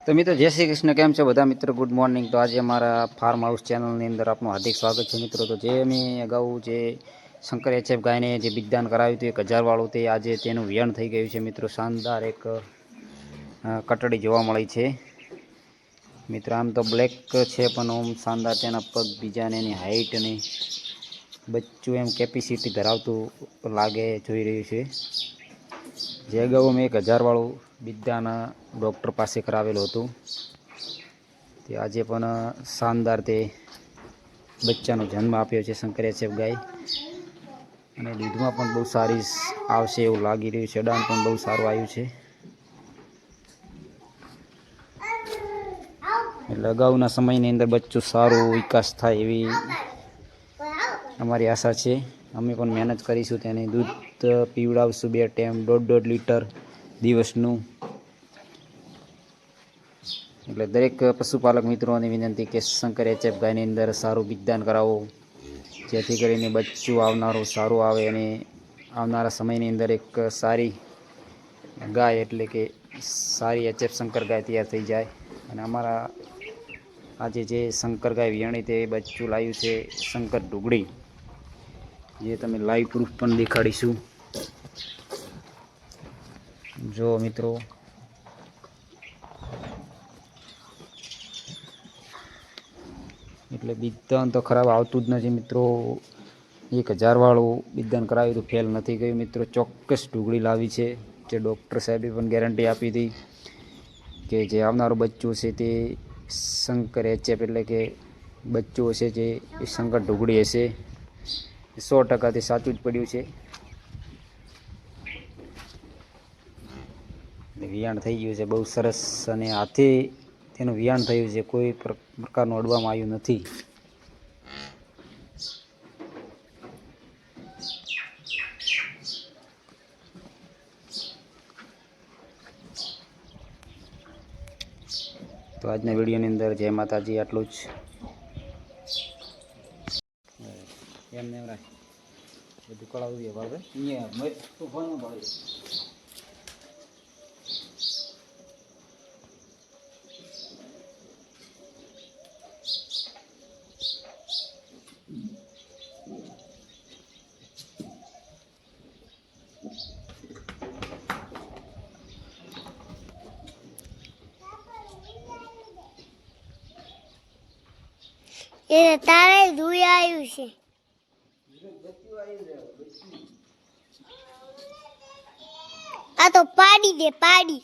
તો મિત્રો જય શ્રી કૃષ્ણ, કેમ છો બધા મિત્રો? Good morning. તો આજે અમારા ફાર્મ હાઉસ ચેનલની અંદર આપનું હાર્દિક સ્વાગત છે મિત્રો। તો જે અમે અગાઉ જે શંકર એચએફ ગાયને જે બિજદાન કરાવ્યું હતું 1000 વાળું, તે આજે તેનું વિયાણ થઈ ગયું છે મિત્રો। શાનદાર એક કટડી જોવા મળી છે મિત્રો। આમ તો બ્લેક છે પણ ઓમ શાનદાર તેના પગ બીજાને એની હાઈટ અને બચ્ચું એમ કેપેસિટી ધરાવતું લાગે જોઈ રહ્યું છે। જે અગાઉ મેં 1000 વાળું બિજદાન ડૉક્ટર પાસે કરાવેલું હતું, તે આજે પણ શાનદાર તે બચ્ચાનો જન્મ આપ્યો છે શંકર એચએફ ગાય, અને દૂધમાં પણ બહુ સારી આવશે એવું લાગી રહ્યું છે। અડાણ પણ બહુ સારું આવ્યું છે, એટલે અગાઉના સમયની અંદર બચ્ચું સારું વિકાસ થાય એવી અમારી આશા છે। અમે પણ મહેનત કરીશું, તેને દૂધ પીવડાવશું 2 ટાઈમ 1.5 લીટર દિવસનું। એટલે દરેક પશુપાલક મિત્રોને વિનંતી કે શંકર એચએફ ગાયની અંદર સારું બિજદાન કરાવો, જેથી કરીને બચ્ચું આવનારું સારું આવે અને આવનારા સમયની અંદર એક સારી ગાય એટલે કે સારી એચએફ શંકર ગાય તૈયાર થઈ જાય। અને અમારા આજે જે શંકર ગાય વિયાણી તે બચ્ચું લાવ્યું છે શંકર ઢુગડી, જે તમે લાઈવ પ્રૂફ પણ દેખાડીશું। જો મિત્રો, એટલે બિજદાન તો ખરાબ આવતું જ નથી મિત્રો। 1000 વાળું બિજદાન કરાવ્યું તો ફેલ નથી ગયું મિત્રો। ચોક્કસ ઢુગળી લાવી છે, જે ડૉક્ટર સાહેબે પણ ગેરંટી આપી હતી કે જે આવનારું બચ્ચું છે તે શંકર એચએફ એટલે કે બચ્ચું હશે જે શંકર ઢુગડી હશે। 100% તે સાચું જ પડ્યું છે। વિયાણ થઈ ગયું છે બહુ સરસ, અને હાથે તેનું વિયાણ થયું છે, કોઈ પ્રકારનું અડવામાં આવ્યું નથી। તો આજના વિડીયોની અંદર જય માતાજી, આટલું જ। એમને એમ રાખ, બધું કળાવું દે બરાબર। અહીંયા તો ફોન ભાઈ એ તારે ધોઈ આવ્યું છે, આ તો પાડી દે પાડી।